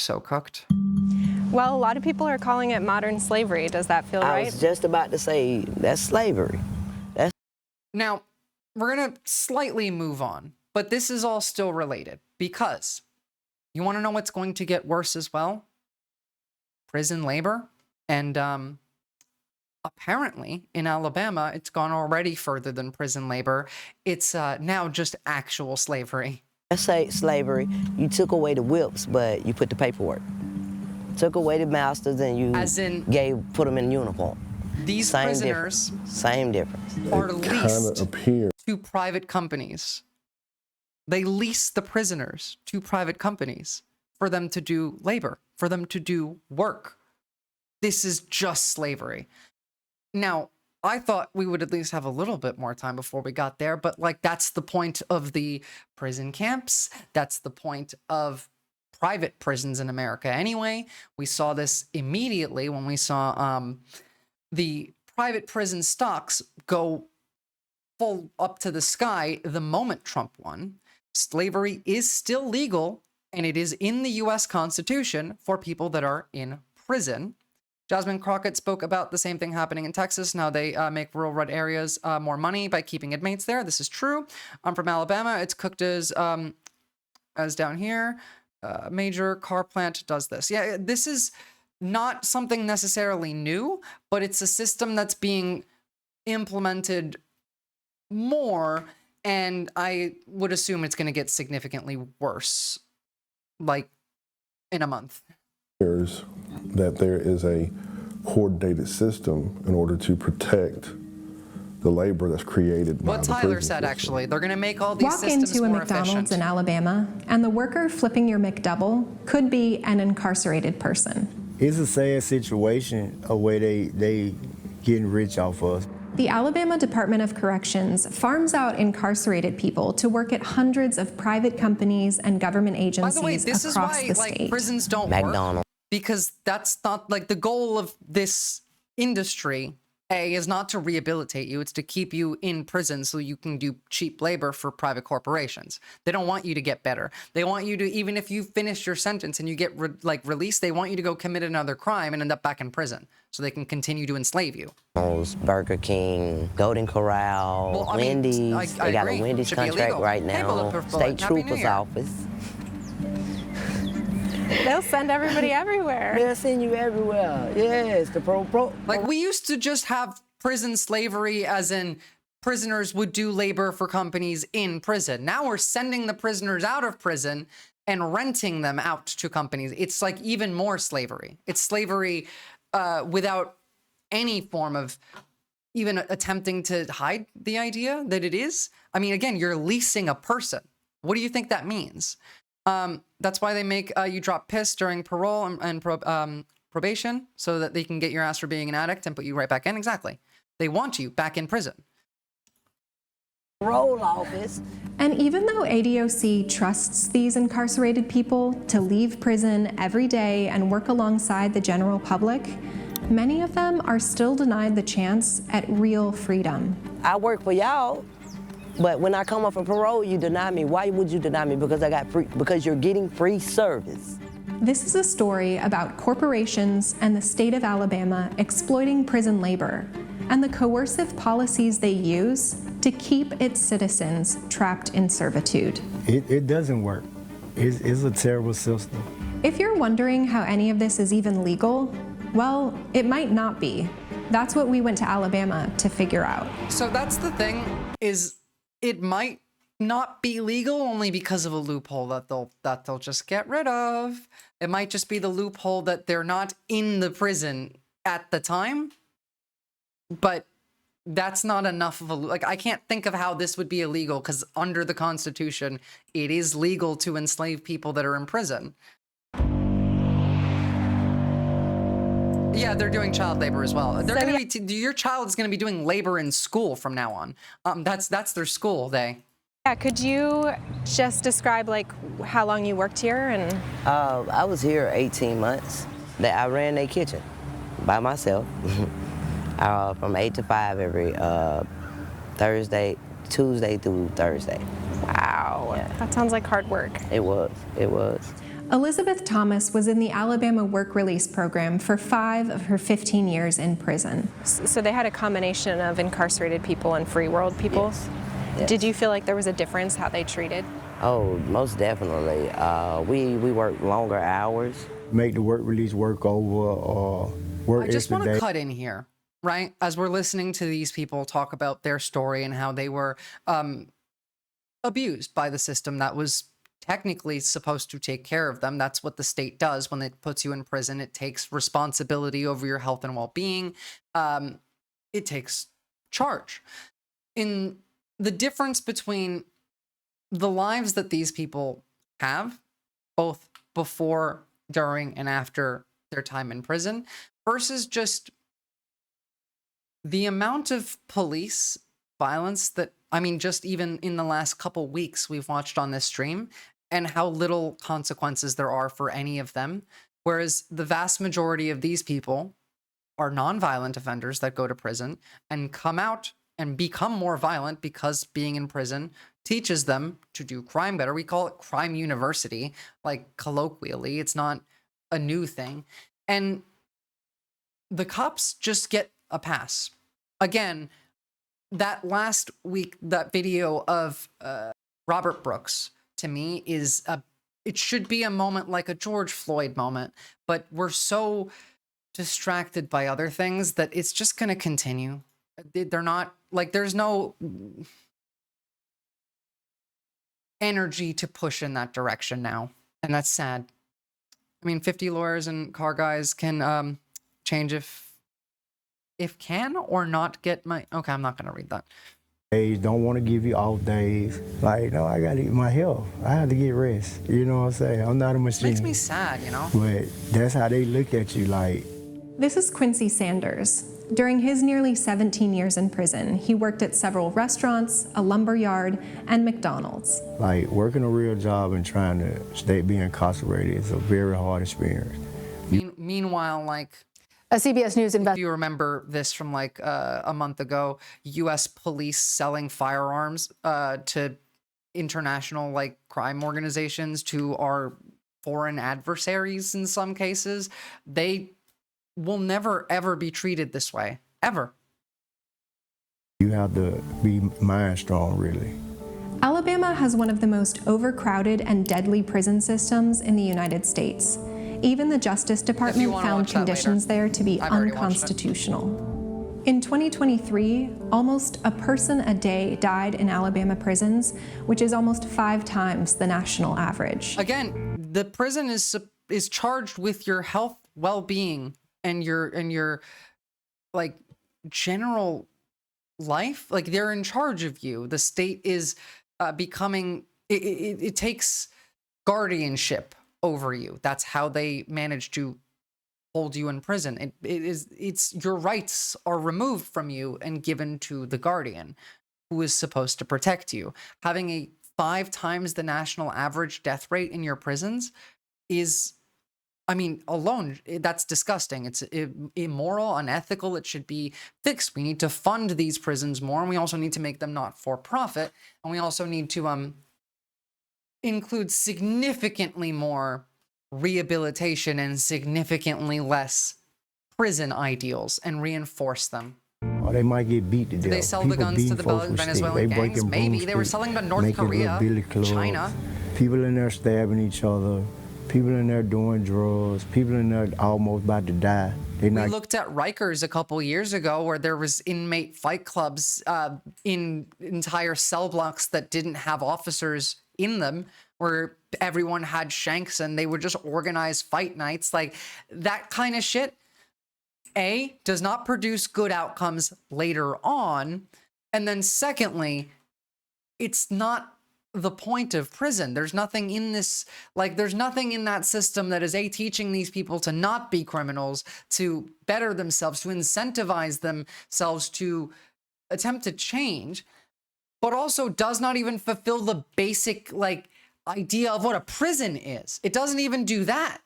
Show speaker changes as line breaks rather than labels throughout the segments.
so cooked.
Well, a lot of people are calling it modern slavery. Does that feel right?
I was just about to say, that's slavery.
Now, we're going to slightly move on, but this is all still related because you want to know what's going to get worse as well? Prison labor. And apparently in Alabama, it's gone already further than prison labor. It's now just actual slavery.
Let's say slavery, you took away the whips, but you put the paperwork. Took away the masters and you put them in uniform.
These
Same
prisoners
Same difference.
are leased to private companies. They lease the prisoners to private companies for them to do labor, for them to do work. This is just slavery. Now, I thought we would at least have a little bit more time before we got there, but like that's the point of the prison camps. That's the point of private prisons in America anyway. We saw this immediately when we saw the private prison stocks go full up to the sky the moment Trump won. Slavery is still legal, and it is in the U.S. Constitution for people that are in prison. Jasmine Crockett spoke about the same thing happening in Texas. Now they make rural red areas more money by keeping inmates there. This is true. I'm from Alabama. It's cooked as down here. Major car plant does this. Yeah, this is not something necessarily new, but it's a system that's being implemented more, and I would assume it's going to get significantly worse, like in a month.
That there is a coordinated system in order to protect the labor that's created by
what
the
Tyler
prison
said,
system.
Actually. They're going to make all these
Walk
systems
into a
more
McDonald's
efficient.
in Alabama, and the worker flipping your McDouble could be an incarcerated person.
It's a sad situation of where they getting rich off us.
The Alabama Department of Corrections farms out incarcerated people to work at hundreds of private companies and government agencies
By the way, this is
across
why
the
like
state.
prisons don't
McDonald's.
work, because that's not like the goal of this industry. Is not to rehabilitate you, it's to keep you in prison so you can do cheap labor for private corporations. They don't want you to get better. They want you to, even if you finish your sentence and you get released, they want you to go commit another crime and end up back in prison so they can continue to enslave you.
Burger King, Golden Corral, Wendy's. They got a Wendy's contract right now. State Trooper's office.
They'll send everybody everywhere.
They'll send you everywhere. Yes, the pro.
Like we used to just have prison slavery, as in prisoners would do labor for companies in prison. Now we're sending the prisoners out of prison and renting them out to companies. It's like even more slavery. It's slavery without any form of even attempting to hide the idea that it is. I mean, again, you're leasing a person. What do you think that means? That's why they make you drop piss during parole and probation, so that they can get your ass for being an addict and put you right back in. Exactly. They want you back in prison.
Parole office.
And even though ADOC trusts these incarcerated people to leave prison every day and work alongside the general public, many of them are still denied the chance at real freedom.
I work for y'all. But when I come up for parole, you deny me. Why would you deny me? Because I got free, because you're getting free service.
This is a story about corporations and the state of Alabama exploiting prison labor and the coercive policies they use to keep its citizens trapped in servitude.
It doesn't work. It's a terrible system.
If you're wondering how any of this is even legal, well, it might not be. That's what we went to Alabama to figure out.
So that's the thing, is it might not be legal only because of a loophole that they'll just get rid of. It might just be the loophole that they're not in the prison at the time. But that's not enough of a, like, I can't think of how this would be illegal, because under the Constitution, it is legal to enslave people that are in prison. Yeah, they're doing child labor as well. They're going to be, your child is going to be doing labor in school from now on. That's their school day.
Yeah, could you just describe like how long you worked here? And
I was here 18 months. I ran their kitchen by myself from 8 to 5 every Tuesday through Thursday. Wow.
Yeah, that sounds like hard work.
It was.
Elizabeth Thomas was in the Alabama Work Release Program for 5 of her 15 years in prison.
So they had a combination of incarcerated people and free world people?
Yes. Yes.
Did you feel like there was a difference how they treated?
Oh, most definitely. We work longer hours.
Make the work release work over or work
I just
extra
want to
day.
cut in here, right? As we're listening to these people talk about their story and how they were abused by the system that was technically supposed to take care of them. That's what the state does when it puts you in prison. It takes responsibility over your health and well-being. It takes charge. In the difference between the lives that these people have, both before, during, and after their time in prison, versus just the amount of police violence that, I mean, just even in the last couple weeks we've watched on this stream, and how little consequences there are for any of them. Whereas the vast majority of these people are non-violent offenders that go to prison and come out and become more violent because being in prison teaches them to do crime better. We call it crime university, like colloquially. It's not a new thing. And the cops just get a pass. Again, that last week, that video of Robert Brooks, to me, is it should be a moment like a George Floyd moment, but we're so distracted by other things that it's just going to continue. They're not, like, there's no energy to push in that direction now, and that's sad. I mean, 50 lawyers and car guys can change if can or not get my... Okay, I'm not going to read that.
Days don't want to give you off days. Like, no, I got to eat my health. I have to get rest. You know what I'm saying? I'm not a machine.
Makes me sad, you know?
But that's how they look at you, like...
This is Quincy Sanders. During his nearly 17 years in prison, he worked at several restaurants, a lumber yard, and McDonald's.
Like, working a real job and trying to stay being incarcerated is a very hard experience.
Meanwhile, like...
A CBS News
If you remember this from like a month ago, U.S. police selling firearms to international like crime organizations, to our foreign adversaries in some cases, they will never ever be treated this way, ever.
You have to be mind strong, really.
Alabama has one of the most overcrowded and deadly prison systems in the United States. Even the Justice Department found conditions there to be unconstitutional. In 2023, almost a person a day died in Alabama prisons, which is almost 5 times the national average.
Again, the prison is charged with your health, well-being, and your like general life. Like, they're in charge of you. The state is becoming, it takes guardianship over you. That's how they manage to hold you in prison. It's your rights are removed from you and given to the guardian, who is supposed to protect you. Having a 5 times the national average death rate in your prisons is, I mean, alone, that's disgusting. It's immoral, unethical. It should be fixed. We need to fund these prisons more, and we also need to make them not for profit, and we also need to include significantly more rehabilitation and significantly less prison ideals and reinforce them.
Or they might get beat to death.
Do they sell the guns to the Venezuelan gangs? Maybe. They were selling to North Korea, China.
People in there stabbing each other. People in there doing drugs. People in there almost about to die.
We looked at Rikers a couple years ago, where there was inmate fight clubs in entire cell blocks that didn't have officers in them, where everyone had shanks and they would just organize fight nights. Like, that kind of shit, A, does not produce good outcomes later on. And then secondly, it's not the point of prison. There's nothing in this, like, there's nothing in that system that is A, teaching these people to not be criminals, to better themselves, to incentivize themselves to attempt to change, but also does not even fulfill the basic, like, idea of what a prison is. It doesn't even do that.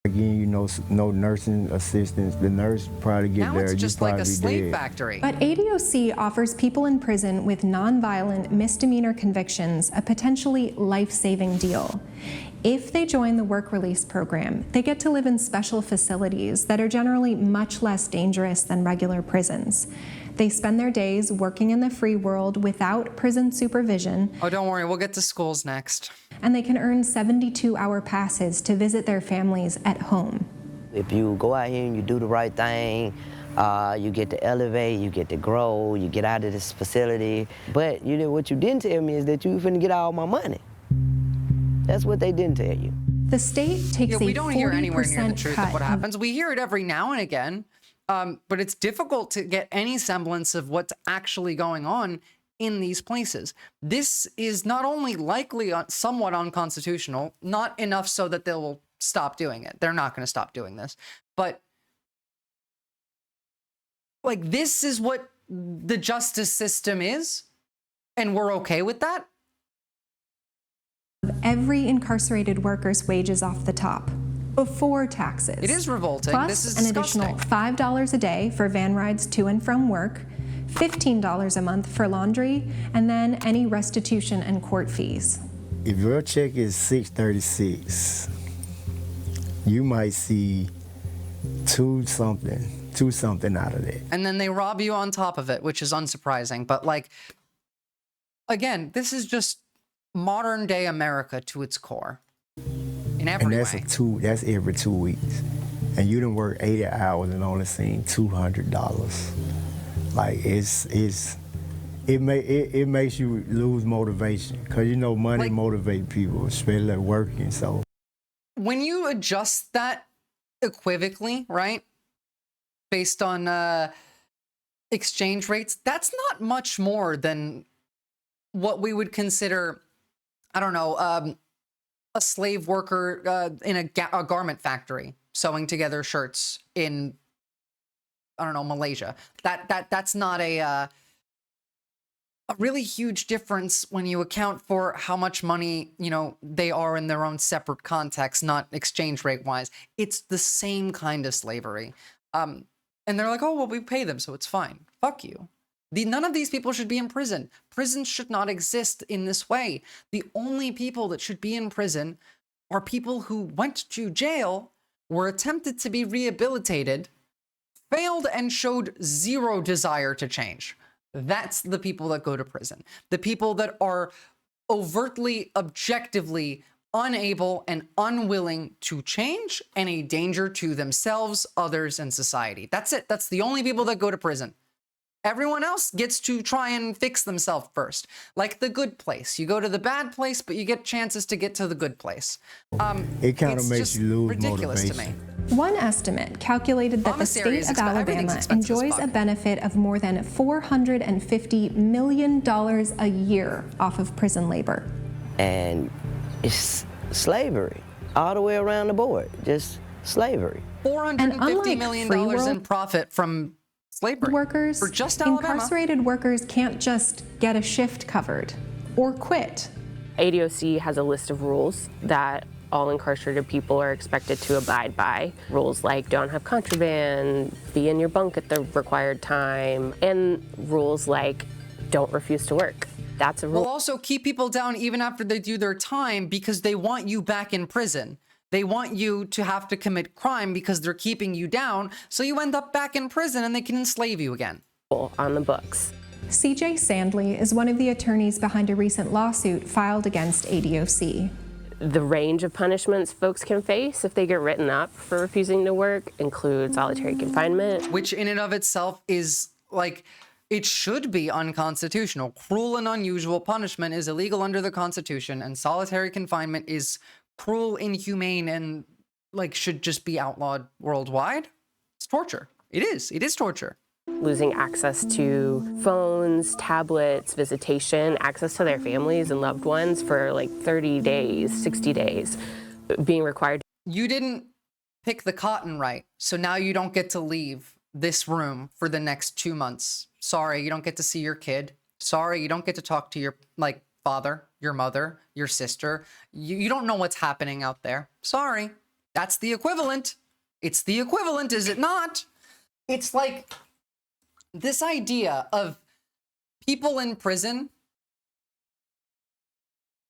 Again, you know, no nursing assistants. The nurse probably get
now
there.
It's just like a slave factory.
But ADOC offers people in prison with nonviolent misdemeanor convictions a potentially life-saving deal. If they join the work release program, they get to live in special facilities that are generally much less dangerous than regular prisons. They spend their days working in the free world without prison supervision.
Oh, don't worry, we'll get to schools next.
And they can earn 72-hour passes to visit their families at home.
If you go out here and you do the right thing, you get to elevate, you get to grow, you get out of this facility. But you know what you didn't tell me is that you finna get all my money. That's what they didn't tell you.
The state takes a 40%
we don't hear anywhere near the truth
cut
of what happens. We hear it every now and again, but it's difficult to get any semblance of what's actually going on in these places. This is not only likely somewhat unconstitutional, not enough so that they'll stop doing it. They're not going to stop doing this, but like, this is what the justice system is, and we're okay with that.
Every incarcerated worker's wages off the top, before taxes.
It is revolting.
Plus
This is
an
disgusting.
additional $5 a day for van rides to and from work, $15 a month for laundry, and then any restitution and court fees.
If your check is $636, you might see two something out of that.
And then they rob you on top of it, which is unsurprising. But like, again, this is just modern day America to its core. In every
And
way.
that's every 2 weeks. And you done work 80 hours and only seen $200. Like it makes you lose motivation, because you know money motivates people, especially working. So
when you adjust that equivocally, right, based on exchange rates, that's not much more than what we would consider, I don't know, a slave worker in a garment factory sewing together shirts in, I don't know, Malaysia. That's not a really huge difference when you account for how much money, you know, they are in their own separate context, not exchange rate wise. It's the same kind of slavery. And they're like, oh, well, we pay them, so it's fine. Fuck you. None of these people should be in prison. Prisons should not exist in this way. The only people that should be in prison are people who went to jail, were attempted to be rehabilitated, failed, and showed zero desire to change. That's the people that go to prison. The people that are overtly, objectively unable and unwilling to change and a danger to themselves, others, and society. That's it. That's the only people that go to prison. Everyone else gets to try and fix themselves first. Like the good place. You go to the bad place, but you get chances to get to the good place.
it kind of makes you lose
ridiculous
motivation.
to me.
One estimate calculated that the state of Alabama enjoys a benefit of more than $450 million a year off of prison labor.
And it's slavery all the way around the board, just slavery.
$450 million in profit from slavery
workers,
for just Alabama.
Incarcerated workers can't just get a shift covered or quit.
ADOC has a list of rules that all incarcerated people are expected to abide by. Rules like don't have contraband, be in your bunk at the required time, and rules like don't refuse to work. That's a rule.
We'll also keep people down even after they do their time because they want you back in prison. They want you to have to commit crime because they're keeping you down, so you end up back in prison and they can enslave you again.
On the books.
CJ Sandley is one of the attorneys behind a recent lawsuit filed against ADOC.
The range of punishments folks can face if they get written up for refusing to work include solitary confinement.
Which in and of itself is like, it should be unconstitutional. Cruel and unusual punishment is illegal under the Constitution, and solitary confinement is cruel, inhumane, and like should just be outlawed worldwide. It's torture. It is torture.
Losing access to phones, tablets, visitation, access to their families and loved ones for like 30 days, 60 days, being required.
You didn't pick the cotton right, so now you don't get to leave this room for the next 2 months. Sorry, you don't get to see your kid. Sorry, you don't get to talk to your father, your mother, your sister. You don't know what's happening out there. Sorry. That's the equivalent. It's the equivalent, is it not? It's like this idea of people in prison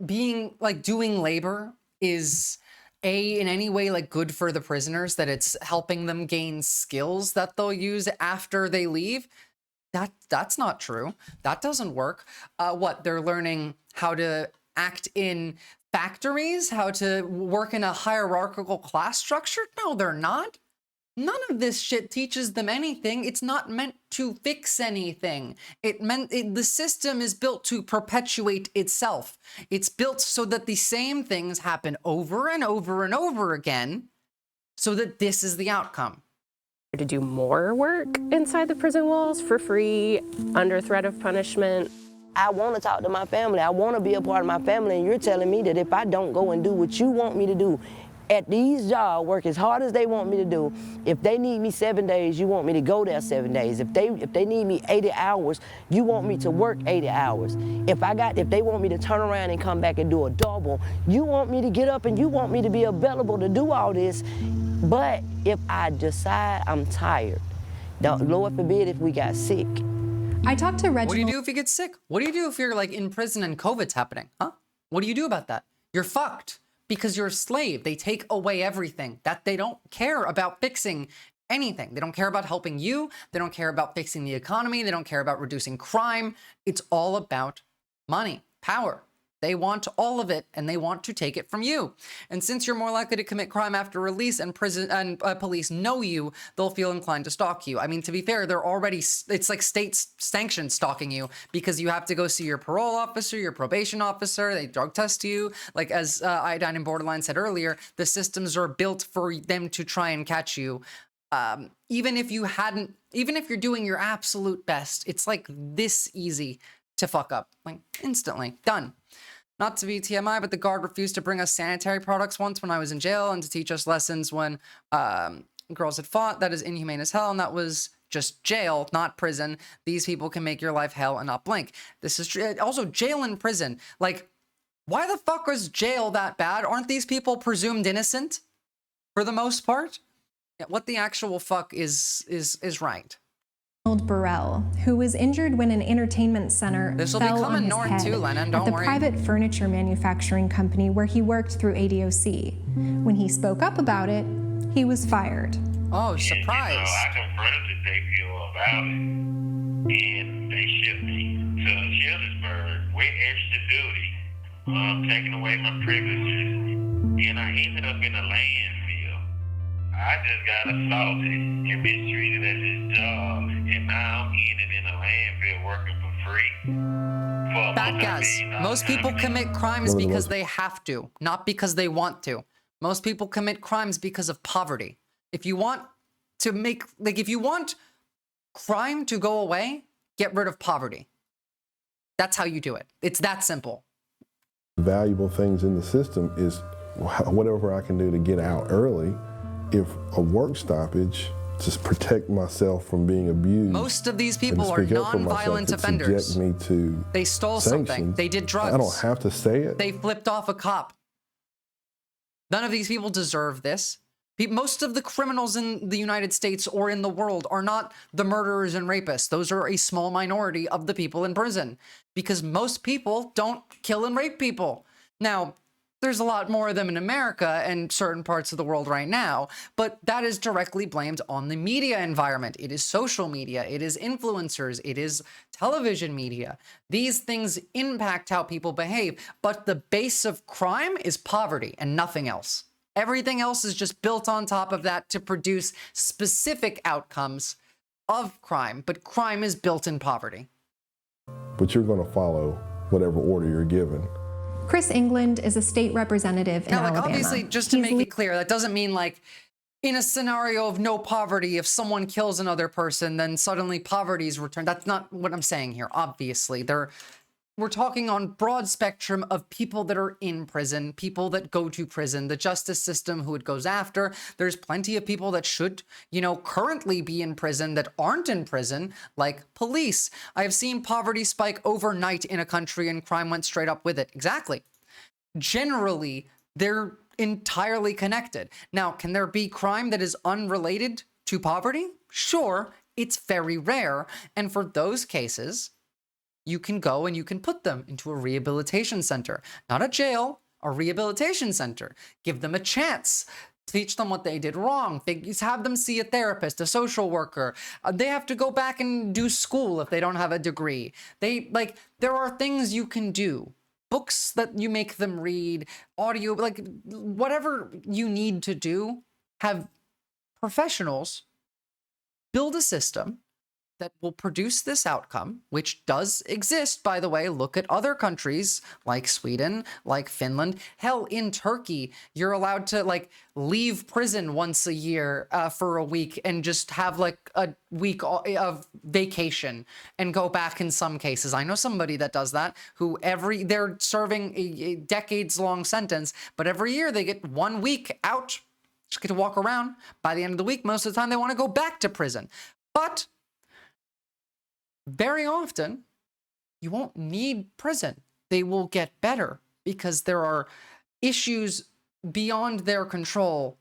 being like doing labor is in any way like good for the prisoners, that it's helping them gain skills that they'll use after they leave, that's not true. That doesn't work. What, they're learning how to act in factories, how to work in a hierarchical class structure? No, they're not. None of this shit teaches them anything. It's not meant to fix anything. The system is built to perpetuate itself. It's built so that the same things happen over and over and over again, so that this is the outcome.
To do more work inside the prison walls for free, under threat of punishment.
I want to talk to my family. I want to be a part of my family, and you're telling me that if I don't go and do what you want me to do at these jobs, work as hard as they want me to do, if they need me 7 days, you want me to go there 7 days. If they need me 80 hours, you want me to work 80 hours. If they want me to turn around and come back and do a double, you want me to get up and you want me to be available to do all this. But if I decide I'm tired, Lord forbid if we got sick.
I talked to Reginald.
What do you do if you get sick? What do you do if you're like in prison and COVID's happening? Huh? What do you do about that? You're fucked because you're a slave. They take away everything. That they don't care about fixing anything. They don't care about helping you. They don't care about fixing the economy. They don't care about reducing crime. It's all about money, power. They want all of it, and they want to take it from you. And since you're more likely to commit crime after release, and prison and police know you, they'll feel inclined to stalk you. I mean, to be fair, they're already, it's like states sanctioned stalking you, because you have to go see your parole officer, your probation officer, they drug test you. Like as Iodine and Borderline said earlier, the systems are built for them to try and catch you. Even if you're doing your absolute best, it's like this easy to fuck up, like instantly, done. Not to be TMI, but the guard refused to bring us sanitary products once when I was in jail, and to teach us lessons when girls had fought. That is inhumane as hell, and that was just jail, not prison. These people can make your life hell and not blink. This is true. Also, jail and prison. Like, why the fuck is jail that bad? Aren't these people presumed innocent for the most part? Yeah, what the actual fuck is right?
Burrell, who was injured when an entertainment center fell on his head
too, Lennon. Don't
at the
worry.
private furniture manufacturing company where he worked through ADOC. When he spoke up about it, he was fired.
Oh, surprise.
I confronted the JPO about it, and they shipped me to Childersburg with extra duty, taking away my privileges, and I ended up in a landfill. I just got assaulted and mistreated at this job, and now I'm in a landfill working for free.
Bad guys. Most people commit crimes because they have to, not because they want to. Most people commit crimes because of poverty. If you want to make, like, if you want crime to go away, get rid of poverty. That's how you do it. It's that simple.
Valuable things in the system is whatever I can do to get out early. If a work stoppage to protect myself from being abused.
Most of these people are non-violent offenders.
Subject me to
they stole
sanctions.
Something. They did drugs.
I don't have to say it.
They flipped off a cop. None of these people deserve this. Most of the criminals in the United States or in the world are not the murderers and rapists. Those are a small minority of the people in prison, because most people don't kill and rape people. Now, there's a lot more of them in America and certain parts of the world right now, but that is directly blamed on the media environment. It is social media, it is influencers, it is television media. These things impact how people behave, but the base of crime is poverty and nothing else. Everything else is just built on top of that to produce specific outcomes of crime, but crime is built in poverty.
But you're going to follow whatever order you're given.
Chris England is a state representative in Alabama.
Obviously, just to make it clear, that doesn't mean like in a scenario of no poverty, if someone kills another person, then suddenly poverty is returned. That's not what I'm saying here. Obviously, we're talking on broad spectrum of people that are in prison, people that go to prison, the justice system, who it goes after. There's plenty of people that should, currently be in prison that aren't in prison, like police. I have seen poverty spike overnight in a country and crime went straight up with it. Exactly. Generally, they're entirely connected. Now, can there be crime that is unrelated to poverty? Sure, it's very rare. And for those cases, you can go and you can put them into a rehabilitation center, not a jail, a rehabilitation center, give them a chance, teach them what they did wrong, have them see a therapist, a social worker. They have to go back and do school if they don't have a degree. There are things you can do. Books that you make them read, audio, like whatever you need to do, have professionals build a system that will produce this outcome, which does exist, by the way. Look at other countries like Sweden, like Finland. Hell, in Turkey, you're allowed to like leave prison once a year for a week and just have like a week of vacation and go back in some cases. I know somebody that does that, who they're serving a decades-long sentence, but every year they get 1 week out, just get to walk around. By the end of the week, most of the time they want to go back to prison. But very often, you won't need prison. They will get better because there are issues beyond their control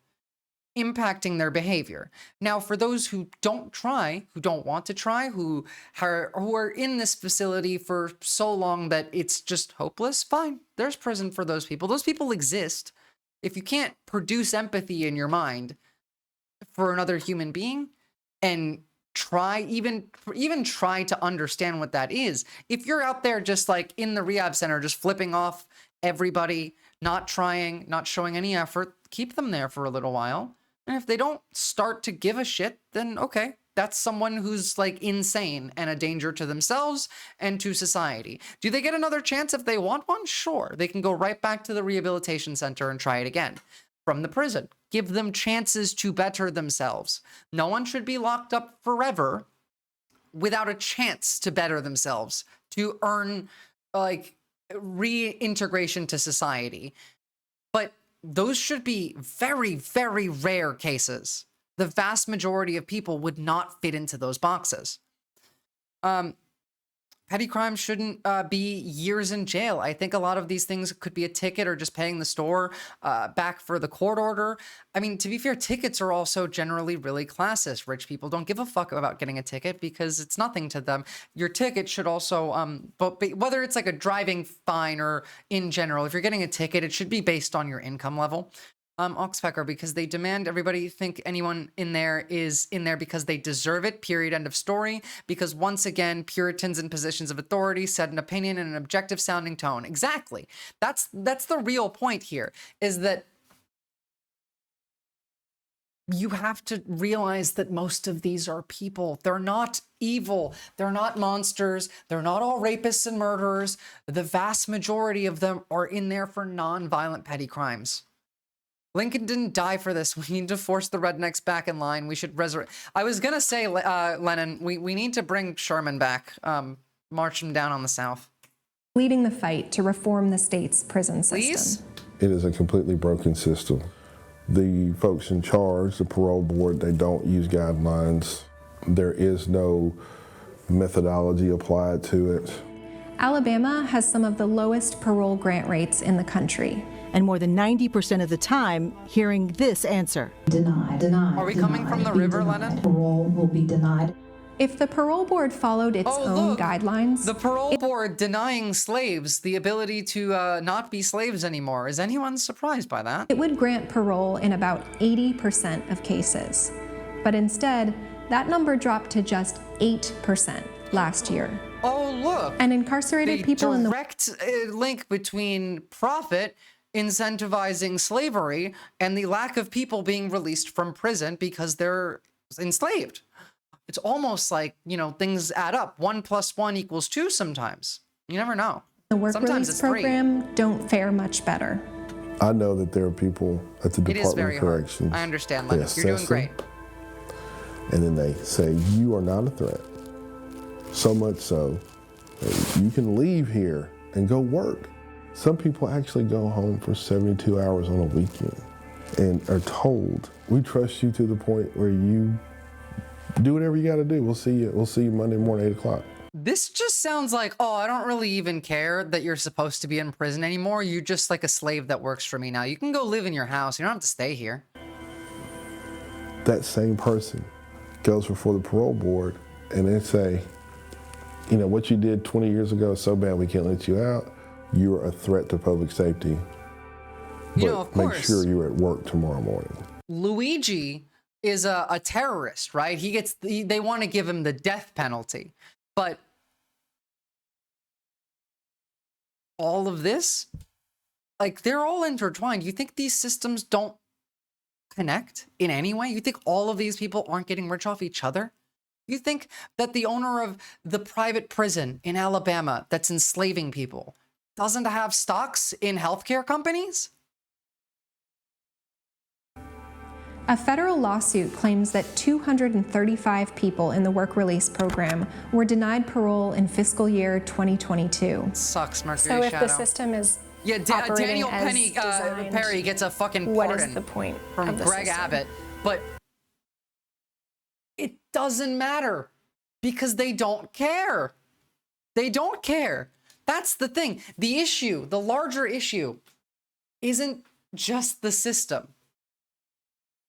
impacting their behavior. Now, for those who don't try, who don't want to try, who are in this facility for so long that it's just hopeless, fine. There's prison for those people. Those people exist. If you can't produce empathy in your mind for another human being and even try to understand what that is. If you're out there just like in the rehab center, just flipping off everybody, not trying, not showing any effort, keep them there for a little while. And if they don't start to give a shit, then okay, that's someone who's like insane and a danger to themselves and to society. Do they get another chance if they want one? Sure. They can go right back to the rehabilitation center and try it again from the prison. Give them chances to better themselves. No one should be locked up forever without a chance to better themselves, to earn like reintegration to society. But those should be very, very rare cases. The vast majority of people would not fit into those boxes. Petty crimes shouldn't be years in jail. I think a lot of these things could be a ticket or just paying the store back for the court order. I mean, to be fair, tickets are also generally really classist. Rich people don't give a fuck about getting a ticket because it's nothing to them. Your ticket should also, but whether it's like a driving fine or in general, if you're getting a ticket, it should be based on your income level. Oxpecker, because they demand everybody think anyone in there is in there because they deserve it, period, end of story. Because once again, Puritans in positions of authority said an opinion in an objective sounding tone. Exactly. That's the real point here, is that you have to realize that most of these are people. They're not evil. They're not monsters. They're not all rapists and murderers. The vast majority of them are in there for non-violent petty crimes. Lincoln didn't die for this. We need to force the rednecks back in line. We should resurrect. I was going to say, Lennon, we need to bring Sherman back, march him down on the South.
Leading the fight to reform the state's prison system.
Please?
It is a completely broken system. The folks in charge, the parole board, they don't use guidelines. There is no methodology applied to it.
Alabama has some of the lowest parole grant rates in the country.
And more than 90% of the time, hearing this answer.
Denied.
Are we coming from the river, Lennon?
Parole will be denied.
If the parole board followed its own guidelines...
The parole board denying slaves the ability to not be slaves anymore. Is anyone surprised by that?
It would grant parole in about 80% of cases. But instead, that number dropped to just 8% last year.
Oh, look.
And incarcerated people in the...
direct link between profit incentivizing slavery and the lack of people being released from prison because they're enslaved. It's almost like, you know, things add up. 1 + 1 = 2 sometimes. You never know.
The work
Sometimes
release
it's
program
3.
don't fare much better.
I know that there are people at the Department of Corrections.
I understand, Lennon. You're doing great.
And then they say, you are not a threat. So much so that you can leave here and go work. Some people actually go home for 72 hours on a weekend and are told, we trust you to the point where you do whatever you got to do. We'll see you Monday morning, 8 o'clock.
This just sounds like, oh, I don't really even care that you're supposed to be in prison anymore. You're just like a slave that works for me now. You can go live in your house. You don't have to stay here.
That same person goes before the parole board and they say, you know, what you did 20 years ago is so bad we can't let you out. You are a threat to public safety.
You know, of
make
course.
sure you're at work tomorrow morning.
Luigi is a terrorist, right? They want to give him the death penalty. But all of this, like, they're all intertwined. You think these systems don't connect in any way? You think all of these people aren't getting rich off each other? You think that the owner of the private prison in Alabama that's enslaving people doesn't have stocks in healthcare companies?
A federal lawsuit claims that 235 people in the work release program were denied parole in fiscal year 2022.
Sucks, Mercury
So if
Shadow.
the system is
Yeah,
operating
Daniel
as
Perry
designed,
gets a fucking
what
pardon
is the point
from
of the
Greg
system?
Abbott, but it doesn't matter because they don't care. They don't care. That's the thing. The issue, the larger issue, isn't just the system.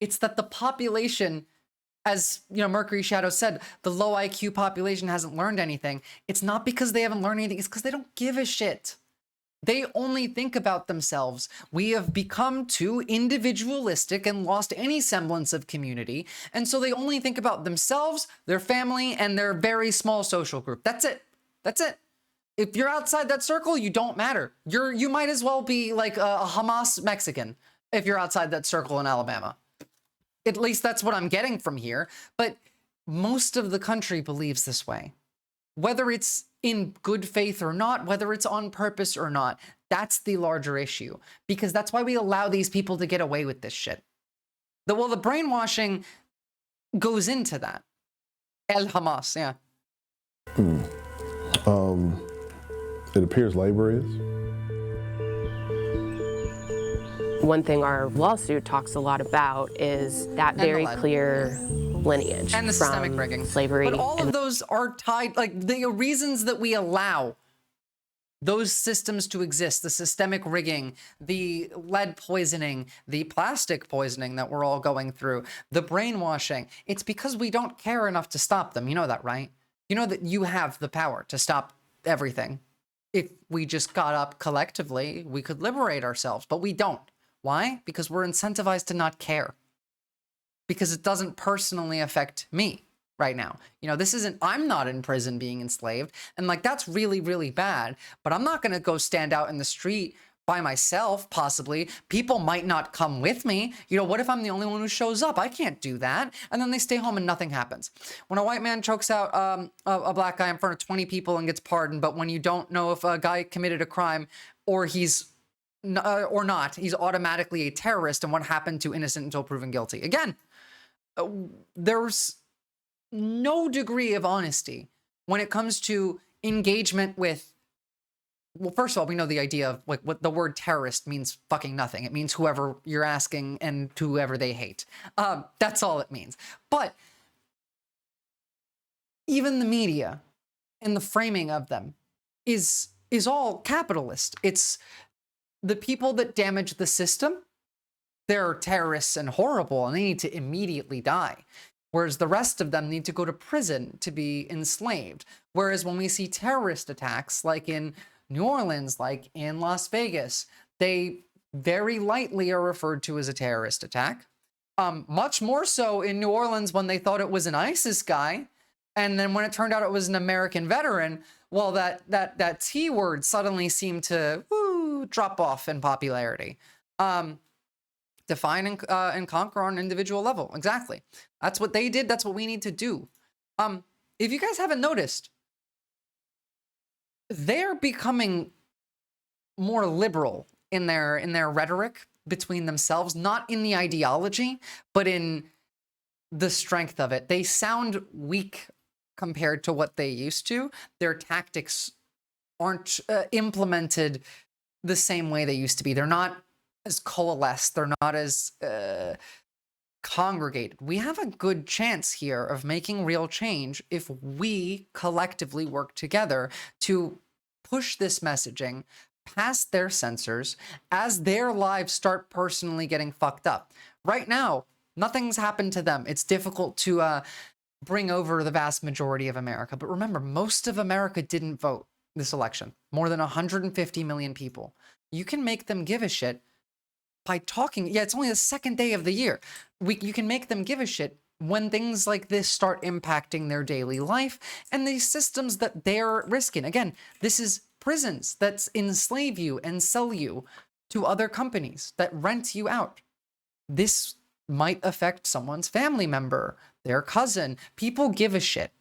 It's that the population, as you know, Mercury Shadow said, the low IQ population hasn't learned anything. It's not because they haven't learned anything. It's because they don't give a shit. They only think about themselves. We have become too individualistic and lost any semblance of community. And so they only think about themselves, their family, and their very small social group. That's it. That's it. If you're outside that circle, you don't matter. You might as well be like a Hamas Mexican if you're outside that circle in Alabama. At least that's what I'm getting from here. But most of the country believes this way. Whether it's in good faith or not, whether it's on purpose or not, that's the larger issue. Because that's why we allow these people to get away with this shit. The brainwashing goes into that. El Hamas, yeah.
It appears labor is.
One thing our lawsuit talks a lot about is that very clear lineage
And the
from
systemic rigging.
slavery.
But all of those are tied, like the reasons that we allow those systems to exist, the systemic rigging, the lead poisoning, the plastic poisoning that we're all going through, the brainwashing, it's because we don't care enough to stop them. You know that, right? You know that you have the power to stop everything. If we just got up collectively, we could liberate ourselves, but we don't. Why? Because we're incentivized to not care. Because it doesn't personally affect me right now. You know, I'm not in prison being enslaved. And like, that's really, really bad. But I'm not going to go stand out in the street by myself, possibly. People might not come with me. You know, what if I'm the only one who shows up? I can't do that. And then they stay home and nothing happens. When a white man chokes out a black guy in front of 20 people and gets pardoned, but when you don't know if a guy committed a crime or he's or not, he's automatically a terrorist, and what happened to innocent until proven guilty. Again, there's no degree of honesty when it comes to engagement with, well, first of all, we know the idea of like what the word terrorist means fucking nothing. It means whoever you're asking and whoever they hate. That's all it means. But even the media and the framing of them is all capitalist. It's the people that damage the system, they're terrorists and horrible, and they need to immediately die. Whereas the rest of them need to go to prison to be enslaved. Whereas when we see terrorist attacks, like in New Orleans, like in Las Vegas, they very lightly are referred to as a terrorist attack. Much more so in New Orleans when they thought it was an ISIS guy. And then when it turned out it was an American veteran, well, that T word suddenly seemed to drop off in popularity. Define and conquer on an individual level. Exactly. That's what they did. That's what we need to do. If you guys haven't noticed, they're becoming more liberal in their rhetoric between themselves, not in the ideology, but in the strength of it. They sound weak compared to what they used to. Their tactics aren't implemented the same way they used to be. They're not as coalesced. They're not as congregated. We have a good chance here of making real change if we collectively work together to push this messaging past their censors as their lives start personally getting fucked up. Right now, nothing's happened to them. It's difficult to bring over the vast majority of America. But remember, most of America didn't vote this election. More than 150 million people. You can make them give a shit by talking. Yeah, it's only the second day of the year. You can make them give a shit when things like this start impacting their daily life and the systems that they're risking. Again, this is prisons that enslave you and sell you to other companies that rent you out. This might affect someone's family member, their cousin. People give a shit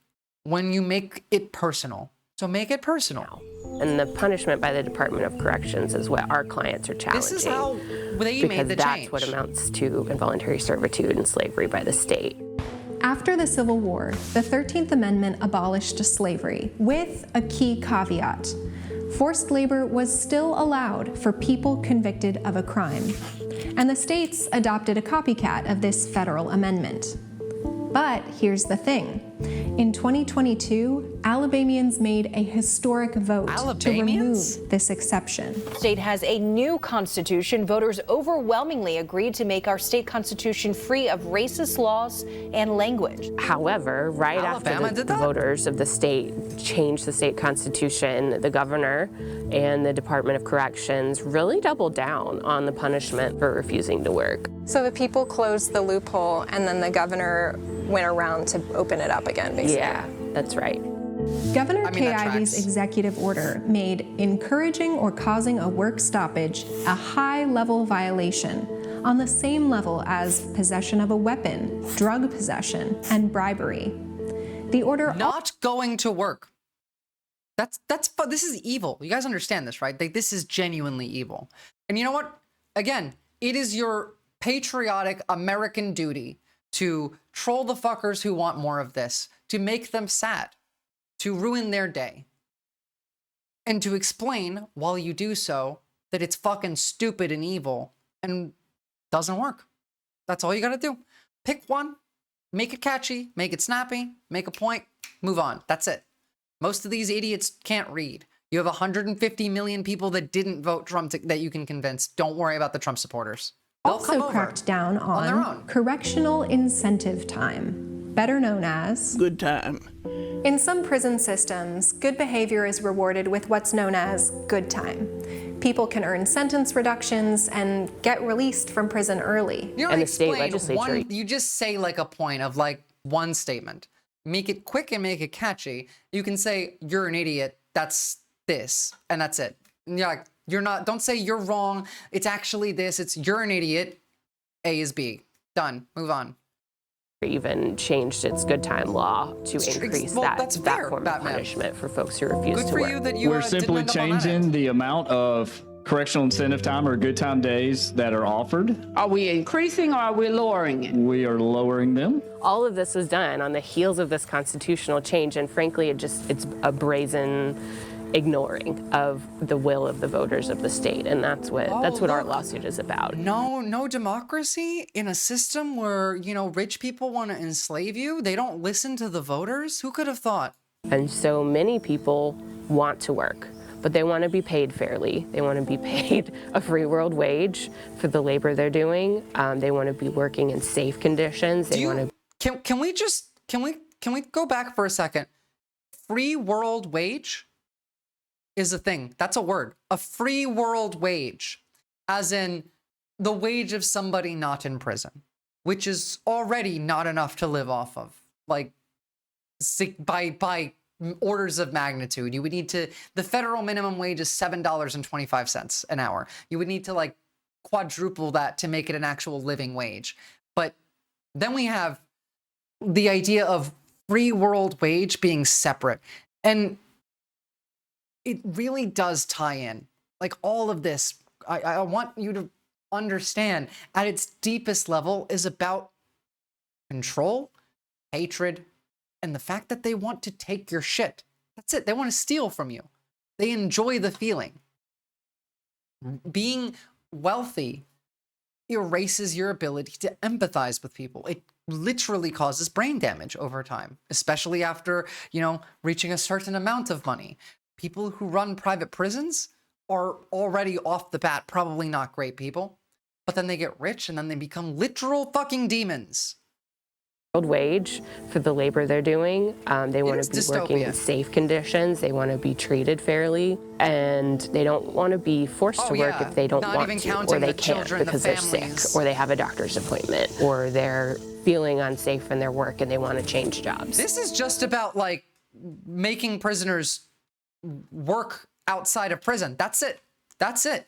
when you make it personal. So make it personal.
And the punishment by the Department of Corrections is what our clients are challenging.
This is how they made the
because
change.
that's what amounts to involuntary servitude and slavery by the state.
After the Civil War, the 13th Amendment abolished slavery with a key caveat. Forced labor was still allowed for people convicted of a crime. And the states adopted a copycat of this federal amendment. But here's the thing. In 2022, Alabamians made a historic vote to remove this exception.
The state has a new constitution. Voters overwhelmingly agreed to make our state constitution free of racist laws and language.
However, right after the voters of the state changed the state constitution, the governor and the Department of Corrections really doubled down on the punishment for refusing to work.
So the people closed the loophole and then the governor went around to open it up again, basically.
Yeah, that's right.
Governor Kay Ivey's executive order made encouraging or causing a work stoppage a high-level violation on the same level as possession of a weapon, drug possession, and bribery. The order
not going to work. This is evil. You guys understand this, right? Like, this is genuinely evil. And you know what? Again, it is your patriotic American duty to troll the fuckers who want more of this, to make them sad, to ruin their day, and to explain while you do so that it's fucking stupid and evil and doesn't work. That's all you gotta do. Pick one, make it catchy, make it snappy, make a point, move on. That's it. Most of these idiots can't read. You have 150 million people that didn't vote Trump that you can convince. Don't worry about the Trump supporters.
also cracked down on correctional incentive time, better known as
good time.
In some prison systems, good behavior is rewarded with what's known as good time. People can earn sentence reductions and get released from prison early.
You know, and the state legislature. You just say like a point of like one statement. Make it quick and make it catchy. You can say, you're an idiot, that's this, and that's it. And you're like, you're not, don't say you're wrong, it's actually this, it's you're an idiot, A is B. Done, move on.
Even changed its good time law to increase that form of punishment for folks who refuse to work.
We're simply changing the amount of correctional incentive time or good time days that are offered.
Are we increasing or are we lowering it?
We are lowering them.
All of this was done on the heels of this constitutional change, and frankly, it's a brazen ignoring of the will of the voters of the state, and that's what our lawsuit is about.
No democracy in a system where, you know, rich people want to enslave you. They don't listen to the voters. Who could have thought?
And so many people want to work, but they want to be paid fairly. They want to be paid a free world wage for the labor they're doing. They want to be working in safe conditions.
Can we go back for a second? Free world wage is a thing. That's a word. A free world wage, as in the wage of somebody not in prison, which is already not enough to live off of. Like, by orders of magnitude, you would need to, the federal minimum wage is $7.25 an hour. You would need to like quadruple that to make it an actual living wage. But then we have the idea of free world wage being separate. And it really does tie in. Like all of this, I want you to understand at its deepest level is about control, hatred, and the fact that they want to take your shit. That's it. They want to steal from you. They enjoy the feeling. Being wealthy erases your ability to empathize with people. It literally causes brain damage over time, especially after, you know, reaching a certain amount of money. People who run private prisons are already off the bat probably not great people, but then they get rich and then they become literal fucking demons.
wage for the labor they're doing. They want to be working in safe conditions. They want to be treated fairly, and they don't want to be forced to work if they don't want to, or they can't because they're sick, or they have a doctor's appointment, or they're feeling unsafe in their work and they want to change jobs.
This is just about like making prisoners work outside of prison. That's it. That's it.